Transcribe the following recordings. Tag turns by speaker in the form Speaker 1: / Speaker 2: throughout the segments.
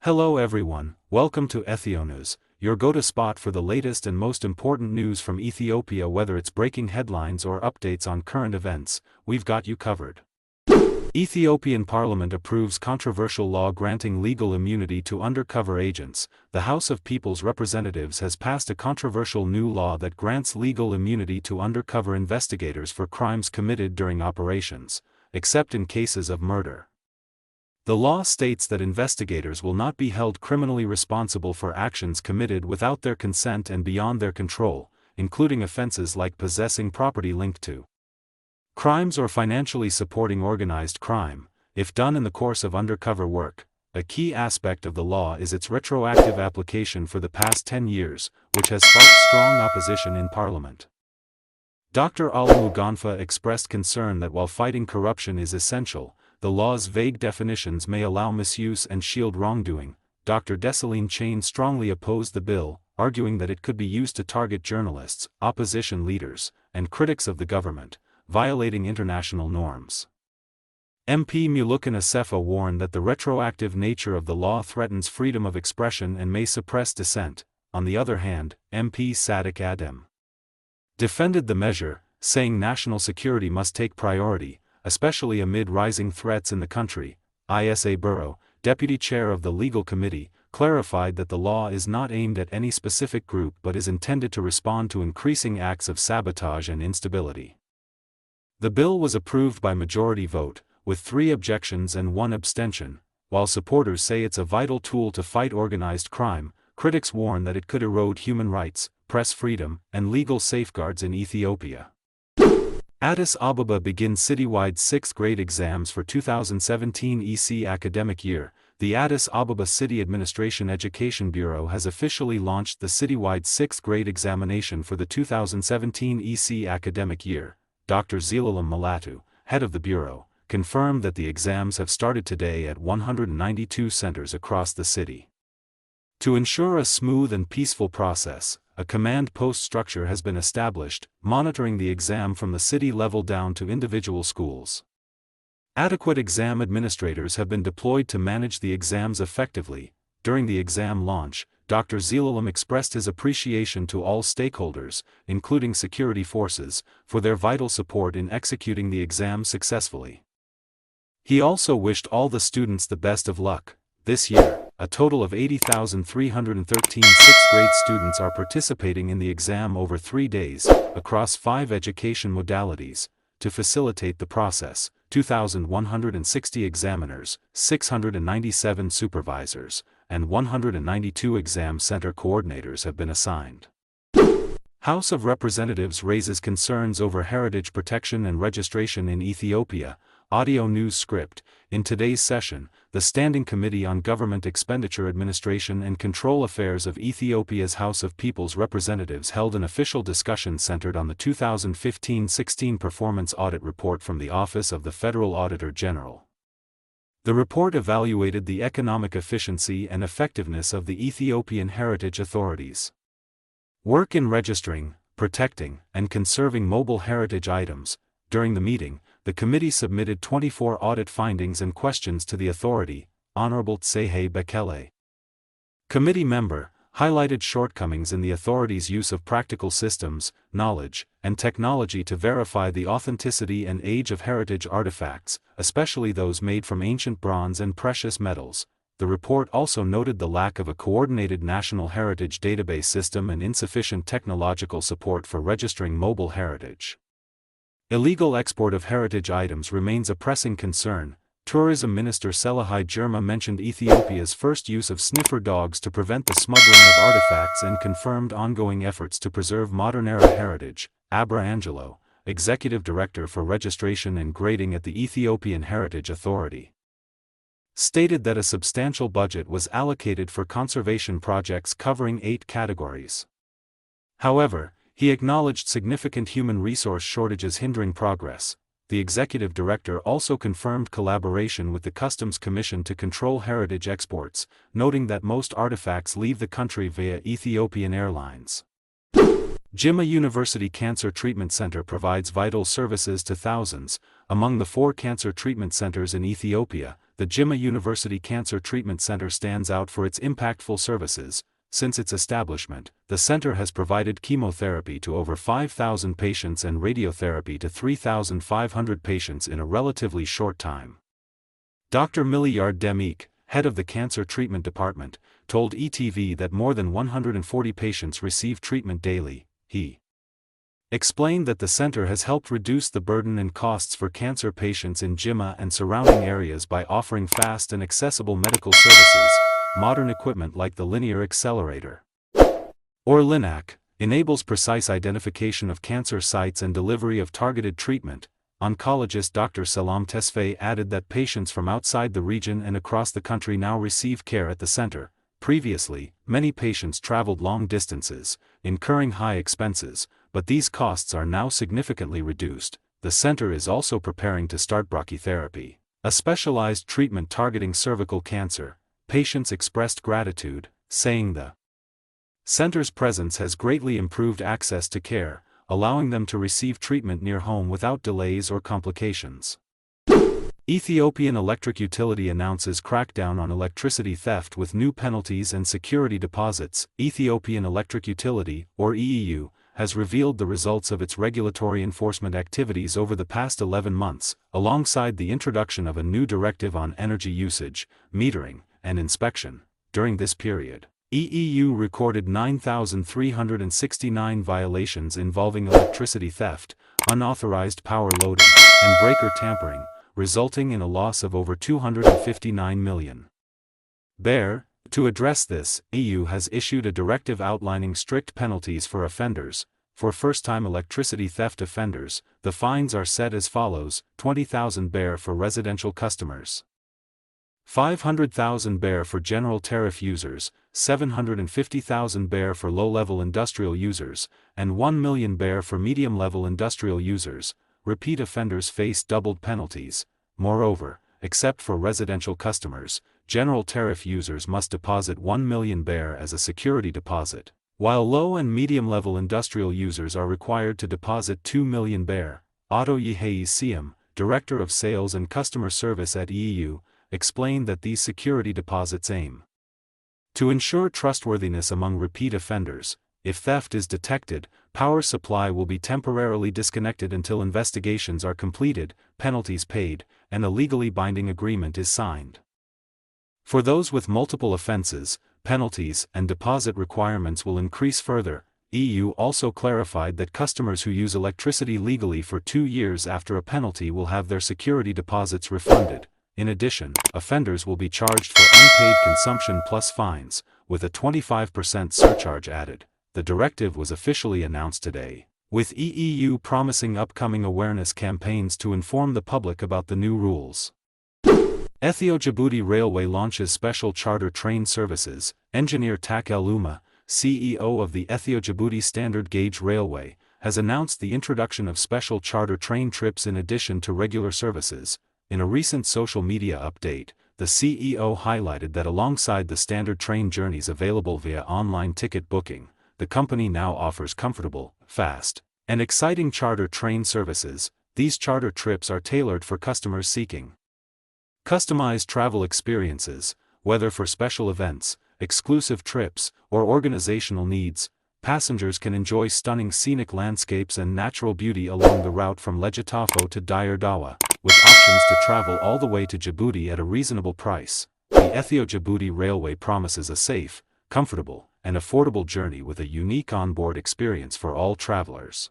Speaker 1: Hello everyone, welcome to Ethionews, your go-to spot for the latest and most important news from Ethiopia. Whether it's breaking headlines or updates on current events, we've got you covered. Ethiopian Parliament approves controversial law granting legal immunity to undercover agents. The House of People's Representatives has passed a controversial new law that grants legal immunity to undercover investigators for crimes committed during operations, except in cases of murder. The law states that investigators will not be held criminally responsible for actions committed without their consent and beyond their control, including offenses like possessing property linked to crimes or financially supporting organized crime, if done in the course of undercover work. A key aspect of the law is its retroactive application for the past 10 years, which has sparked strong opposition in Parliament. Dr. Muganfa expressed concern that while fighting corruption is essential, the law's vague definitions may allow misuse and shield wrongdoing. Dr. Desalegn Chain strongly opposed the bill, arguing that it could be used to target journalists, opposition leaders, and critics of the government, violating international norms. MP Wollo Sefer warned that the retroactive nature of the law threatens freedom of expression and may suppress dissent. On the other hand, MP Sadiq Adam defended the measure, saying national security must take priority, especially amid rising threats in the country. Isa Burrow, deputy chair of the Legal Committee, clarified that the law is not aimed at any specific group but is intended to respond to increasing acts of sabotage and instability. The bill was approved by majority vote, with 3 objections and 1 abstention. While supporters say it's a vital tool to fight organized crime, critics warn that it could erode human rights, press freedom, and legal safeguards in Ethiopia. Addis Ababa begins citywide 6th grade exams for 2017 EC academic year. The Addis Ababa City Administration Education Bureau has officially launched the citywide 6th grade examination for the 2017 EC academic year. Dr. Zelalem Malatu, head of the bureau, confirmed that the exams have started today at 192 centers across the city. To ensure a smooth and peaceful process, a command post structure has been established, monitoring the exam from the city level down to individual schools. Adequate exam administrators have been deployed to manage the exams effectively. During the exam launch, Dr. Zelalem expressed his appreciation to all stakeholders, including security forces, for their vital support in executing the exam successfully. He also wished all the students the best of luck. This year, a total of 80,313 6th-grade students are participating in the exam over 3 days, across 5 education modalities. To facilitate the process, 2,160 examiners, 697 supervisors, and 192 exam center coordinators have been assigned. House of Representatives raises concerns over heritage protection and registration in Ethiopia. Audio news script. In today's session, the Standing Committee on Government Expenditure Administration and Control Affairs of Ethiopia's House of People's Representatives held an official discussion centered on the 2015-16 Performance Audit Report from the Office of the Federal Auditor General. The report evaluated the economic efficiency and effectiveness of the Ethiopian heritage authorities' work in registering, protecting, and conserving mobile heritage items. During the meeting, the committee submitted 24 audit findings and questions to the authority. Honorable Tsehe Bekele, committee member, highlighted shortcomings in the authority's use of practical systems, knowledge, and technology to verify the authenticity and age of heritage artifacts, especially those made from ancient bronze and precious metals. The report also noted the lack of a coordinated national heritage database system and insufficient technological support for registering mobile heritage. Illegal export of heritage items remains a pressing concern. Tourism Minister Selahai Jimma mentioned Ethiopia's first use of sniffer dogs to prevent the smuggling of artifacts and confirmed ongoing efforts to preserve modern-era heritage. Abra Angelo, Executive Director for Registration and Grading at the Ethiopian Heritage Authority, stated that a substantial budget was allocated for conservation projects covering 8 categories. However, he acknowledged significant human resource shortages hindering progress. The executive director also confirmed collaboration with the Customs Commission to control heritage exports, noting that most artifacts leave the country via Ethiopian Airlines. Jimma University Cancer Treatment Center provides vital services to thousands. Among the 4 cancer treatment centers in Ethiopia, the Jimma University Cancer Treatment Center stands out for its impactful services. Since its establishment, the center has provided chemotherapy to over 5,000 patients and radiotherapy to 3,500 patients in a relatively short time. Dr. Miliyard Demik, head of the Cancer Treatment Department, told ETV that more than 140 patients receive treatment daily. He explained that the center has helped reduce the burden and costs for cancer patients in Jimma and surrounding areas by offering fast and accessible medical services. Modern equipment like the linear accelerator, or LINAC, enables precise identification of cancer sites and delivery of targeted treatment. Oncologist Dr. Salam Tesfaye added that patients from outside the region and across the country now receive care at the center. Previously, many patients traveled long distances, incurring high expenses, but these costs are now significantly reduced. The center is also preparing to start brachytherapy, a specialized treatment targeting cervical cancer. Patients expressed gratitude, saying the center's presence has greatly improved access to care, allowing them to receive treatment near home without delays or complications. Ethiopian electric utility announces crackdown on electricity theft with new penalties and security deposits. Ethiopian Electric Utility, or EEU, has revealed the results of its regulatory enforcement activities over the past 11 months, alongside the introduction of a new directive on energy usage, metering, and inspection. During this period, EEU recorded 9,369 violations involving electricity theft, unauthorized power loading, and breaker tampering, resulting in a loss of over 259 million. birr. To address this, EU has issued a directive outlining strict penalties for offenders. For first-time electricity theft offenders, the fines are set as follows: 20,000 birr for residential customers, 500,000 birr for general tariff users, 750,000 birr for low-level industrial users, and 1 million birr for medium-level industrial users. Repeat offenders face doubled penalties. Moreover, except for residential customers, general tariff users must deposit 1 million birr as a security deposit, while low and medium-level industrial users are required to deposit 2 million birr. Otto Yehai, Director of Sales and Customer Service at EU, explained that these security deposits aim to ensure trustworthiness among repeat offenders. If theft is detected, power supply will be temporarily disconnected until investigations are completed, penalties paid, and a legally binding agreement is signed. For those with multiple offenses, penalties and deposit requirements will increase further. EU also clarified that customers who use electricity legally for 2 years after a penalty will have their security deposits refunded. In addition, offenders will be charged for unpaid consumption plus fines, with a 25% surcharge added. The directive was officially announced today, with EEU promising upcoming awareness campaigns to inform the public about the new rules. Ethio-Djibouti Railway launches special charter train services. Engineer Takel Uma, CEO of the Ethio-Djibouti Standard Gauge Railway, has announced the introduction of special charter train trips in addition to regular services. In a recent social media update, the CEO highlighted that alongside the standard train journeys available via online ticket booking, the company now offers comfortable, fast, and exciting charter train services. These charter trips are tailored for customers seeking customized travel experiences, whether for special events, exclusive trips, or organizational needs. Passengers can enjoy stunning scenic landscapes and natural beauty along the route from Legetafo to Dire Dawa, with options to travel all the way to Djibouti at a reasonable price. The Ethio-Djibouti Railway promises a safe, comfortable, and affordable journey with a unique onboard experience for all travelers.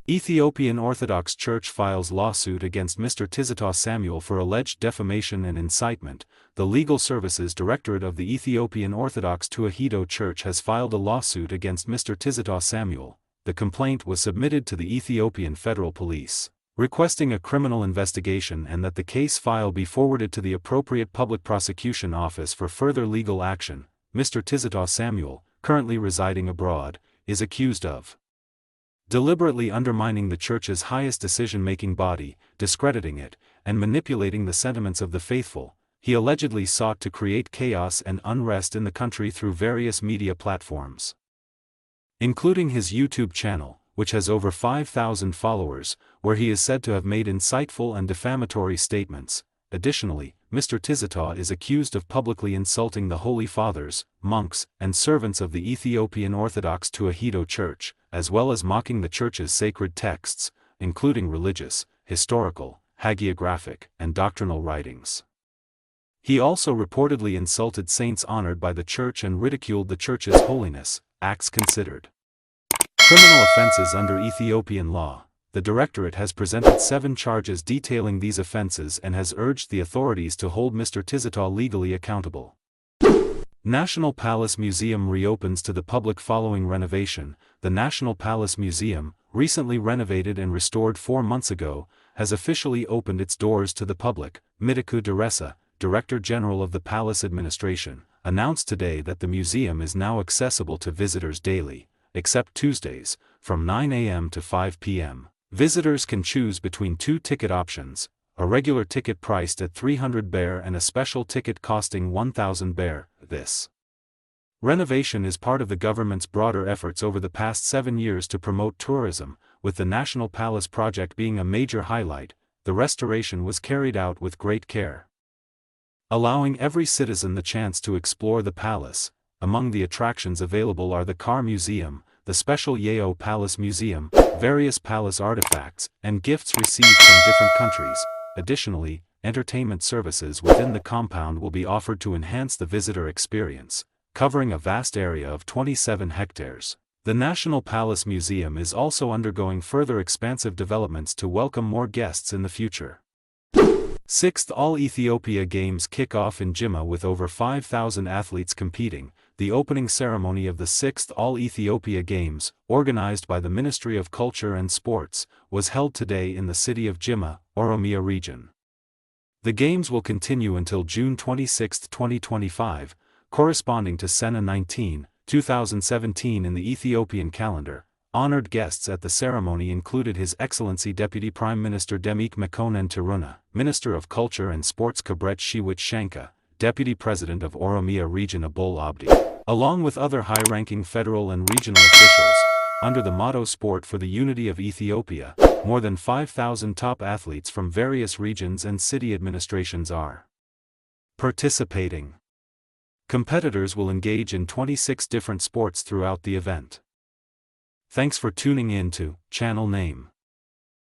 Speaker 1: Ethiopian Orthodox Church files lawsuit against Mr. Tizitaw Samuel for alleged defamation and incitement. The Legal Services Directorate of the Ethiopian Orthodox Tewahedo Church has filed a lawsuit against Mr. Tizitaw Samuel. The complaint was submitted to the Ethiopian Federal Police, requesting a criminal investigation and that the case file be forwarded to the appropriate public prosecution office for further legal action. Mr. Tizitaw Samuel, currently residing abroad, is accused of deliberately undermining the church's highest decision-making body, discrediting it, and manipulating the sentiments of the faithful. He allegedly sought to create chaos and unrest in the country through various media platforms. including his YouTube channel, which has over 5,000 followers, where he is said to have made insightful and defamatory statements. Additionally, Mr. Tizitaw is accused of publicly insulting the Holy Fathers, monks, and servants of the Ethiopian Orthodox Tewahedo Church, as well as mocking the church's sacred texts, including religious, historical, hagiographic, and doctrinal writings. He also reportedly insulted saints honored by the church and ridiculed the church's holiness, acts considered criminal offenses under Ethiopian law. The Directorate has presented 7 charges detailing these offenses and has urged the authorities to hold Mr. Tizitaw legally accountable. National Palace Museum reopens to the public following renovation. The National Palace Museum, recently renovated and restored 4 months ago, has officially opened its doors to the public. Mitiku Deresa, Director General of the Palace Administration, announced today that the museum is now accessible to visitors daily, except Tuesdays, from 9 a.m. to 5 p.m. Visitors can choose between 2 ticket options, a regular ticket priced at 300 birr and a special ticket costing 1,000 birr. This renovation is part of the government's broader efforts over the past 7 years to promote tourism, with the National Palace project being a major highlight. The restoration was carried out with great care, allowing every citizen the chance to explore the palace. Among the attractions available are the Car Museum, the special Yeo Palace Museum, various palace artifacts, and gifts received from different countries. Additionally, entertainment services within the compound will be offered to enhance the visitor experience, covering a vast area of 27 hectares. The National Palace Museum is also undergoing further expansive developments to welcome more guests in the future. 6th All Ethiopia Games kick off in Jimma with over 5,000 athletes competing. The opening ceremony of the 6th All Ethiopia Games, organized by the Ministry of Culture and Sports, was held today in the city of Jimma, Oromia region. The games will continue until June 26, 2025, corresponding to Sena 19, 2017 in the Ethiopian calendar. Honored guests at the ceremony included His Excellency Deputy Prime Minister Demik Mekonnen Tiruna, Minister of Culture and Sports Kabret Shiwit Shanka, Deputy President of Oromia Region Abul Abdi, along with other high-ranking federal and regional officials. Under the motto Sport for the Unity of Ethiopia, more than 5,000 top athletes from various regions and city administrations are participating. Competitors will engage in 26 different sports throughout the event. Thanks for tuning in to Channel Name.